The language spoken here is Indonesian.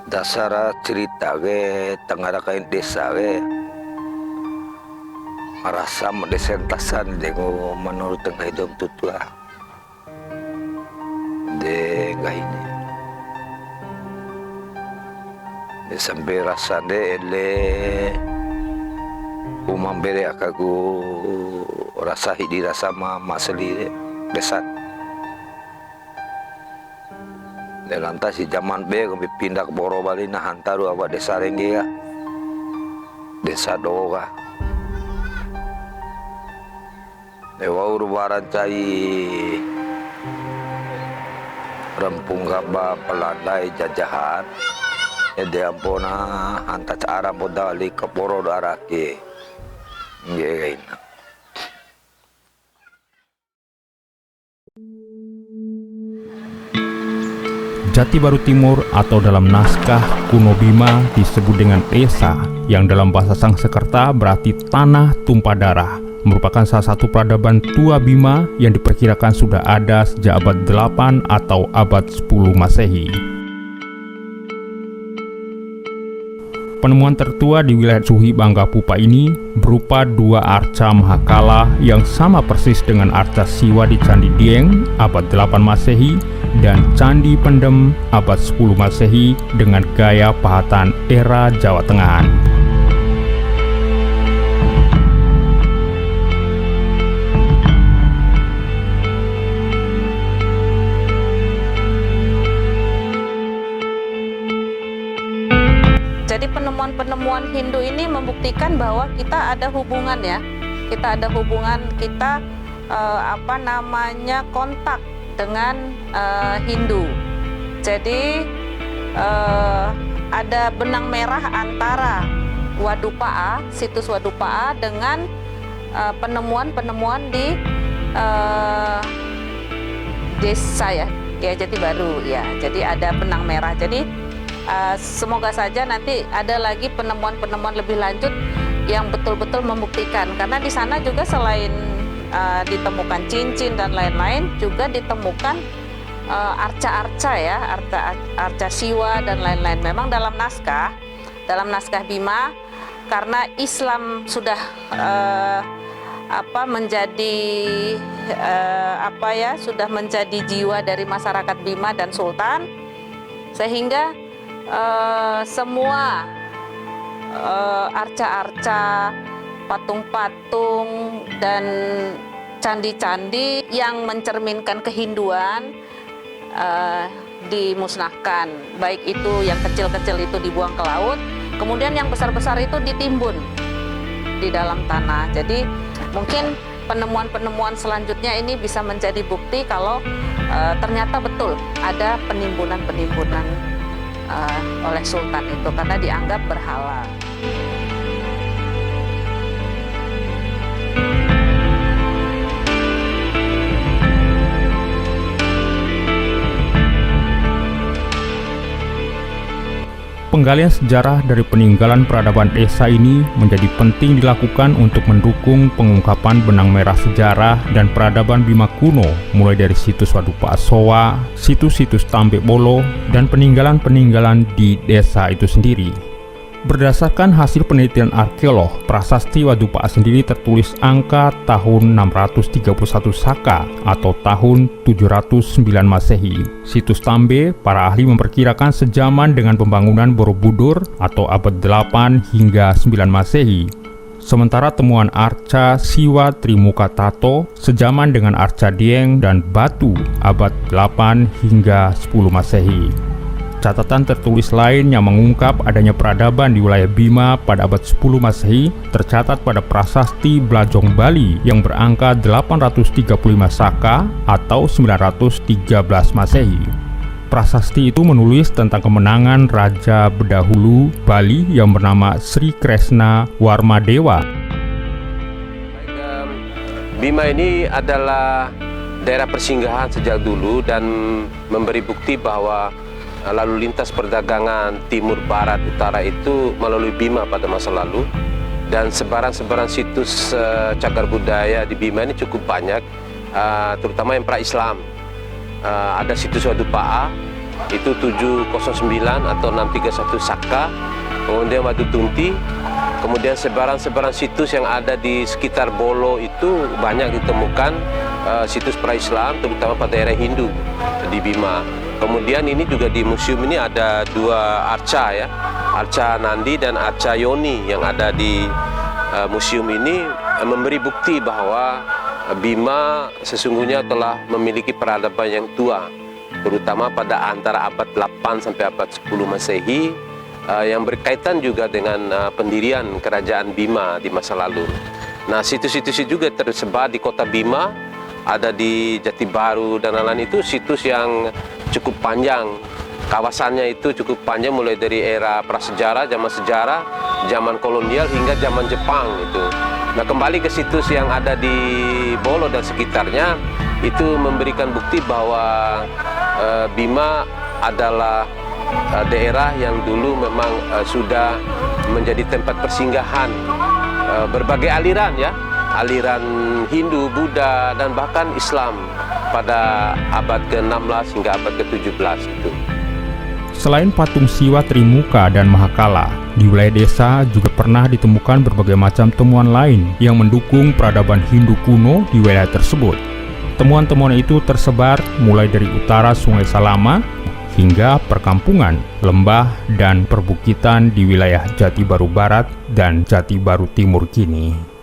Dasar cerita ke tengah kain desa ke merasa mendesentasan dengan menurut tengah hidup tutua de ini de sampai rasa de ele umam bere akaku rasa hidi rasa maseli desat de lantas si zaman be kami pindah ke Boro Bali nah hantaru awak desa rengge ya desa doga dewa urbaran cai rempung gaba pelandai jajahan de ampona hanta cara modali ke Boro darake ngein. Jati Baru Timur atau dalam naskah kuno Bima disebut dengan desa yang dalam bahasa Sangsekerta berarti tanah tumpah darah, merupakan salah satu peradaban tua Bima yang diperkirakan sudah ada sejak abad 8 atau abad 10 Masehi. Penemuan tertua di wilayah Suhi Bangga Pupa ini berupa dua arca Mahakala yang sama persis dengan arca Siwa di Candi Dieng abad 8 Masehi dan Candi Pendem abad 10 Masehi dengan gaya pahatan era Jawa Tengah. Jadi penemuan-penemuan Hindu ini membuktikan bahwa kita ada hubungan ya, kita kontak dengan Hindu. Jadi ada benang merah antara Wadupaa, situs Wadupaa dengan penemuan-penemuan di desa ya Jati Baru ya. Jadi ada benang merah. Jadi semoga saja nanti ada lagi penemuan-penemuan lebih lanjut yang betul-betul membuktikan, karena di sana juga selain ditemukan cincin dan lain-lain juga ditemukan arca-arca ya, arca Siwa dan lain-lain. Memang dalam naskah Bima, karena Islam sudah menjadi jiwa dari masyarakat Bima dan Sultan, sehingga semua arca-arca, patung-patung dan candi-candi yang mencerminkan kehinduan dimusnahkan. Baik itu yang kecil-kecil itu dibuang ke laut, kemudian yang besar-besar itu ditimbun di dalam tanah. Jadi mungkin penemuan-penemuan selanjutnya ini bisa menjadi bukti kalau ternyata betul ada penimbunan-penimbunan oleh Sultan itu karena dianggap berhala. Penggalian sejarah dari peninggalan peradaban desa ini menjadi penting dilakukan untuk mendukung pengungkapan benang merah sejarah dan peradaban Bima kuno, mulai dari situs Wadupaa Sowa, situs-situs Tambe Bolo, dan peninggalan-peninggalan di desa itu sendiri. Berdasarkan hasil penelitian arkeolog, prasasti Wadupaa sendiri tertulis angka tahun 631 Saka atau tahun 709 Masehi. Situs Tambe, para ahli memperkirakan sejaman dengan pembangunan Borobudur atau abad 8 hingga 9 Masehi. Sementara temuan arca Siwa Trimuka Tato sejaman dengan arca Dieng dan Batu abad 8 hingga 10 Masehi. Catatan tertulis lain yang mengungkap adanya peradaban di wilayah Bima pada abad 10 Masehi tercatat pada prasasti Blajong Bali yang berangka 835 Saka atau 913 Masehi. Prasasti itu menulis tentang kemenangan Raja Bedahulu Bali yang bernama Sri Kresna Warmadewa. Bima ini adalah daerah persinggahan sejak dulu dan memberi bukti bahwa lalu lintas perdagangan timur, barat, utara itu melalui Bima pada masa lalu, dan sebaran-sebaran situs cagar budaya di Bima ini cukup banyak, terutama yang pra-Islam. Ada situs Wadupaa, itu 709 atau 631 Saka, kemudian Watu Tunti, kemudian sebaran-sebaran situs yang ada di sekitar Bolo itu banyak ditemukan situs pra-Islam, terutama pada daerah Hindu di Bima. Kemudian ini juga di museum ini ada dua arca ya, arca Nandi dan arca Yoni yang ada di museum ini memberi bukti bahwa Bima sesungguhnya telah memiliki peradaban yang tua, terutama pada antara abad 8 sampai abad 10 Masehi, yang berkaitan juga dengan pendirian kerajaan Bima di masa lalu. Nah, situs-situs itu juga tersebar di kota Bima, ada di Jati Baru dan lain-lain. Itu situs yang cukup panjang. Kawasannya itu cukup panjang mulai dari era prasejarah, zaman kolonial hingga zaman Jepang itu. Nah, kembali ke situs yang ada di Bolo dan sekitarnya, itu memberikan bukti bahwa Bima adalah daerah yang dulu memang sudah menjadi tempat persinggahan berbagai aliran ya, aliran Hindu, Buddha, dan bahkan Islam pada abad ke-16 hingga abad ke-17 itu. Selain patung Siwa Trimuka dan Mahakala, di wilayah desa juga pernah ditemukan berbagai macam temuan lain yang mendukung peradaban Hindu kuno di wilayah tersebut. Temuan-temuan itu tersebar mulai dari utara Sungai Salama hingga perkampungan, lembah, dan perbukitan di wilayah Jati Baru Barat dan Jati Baru Timur kini.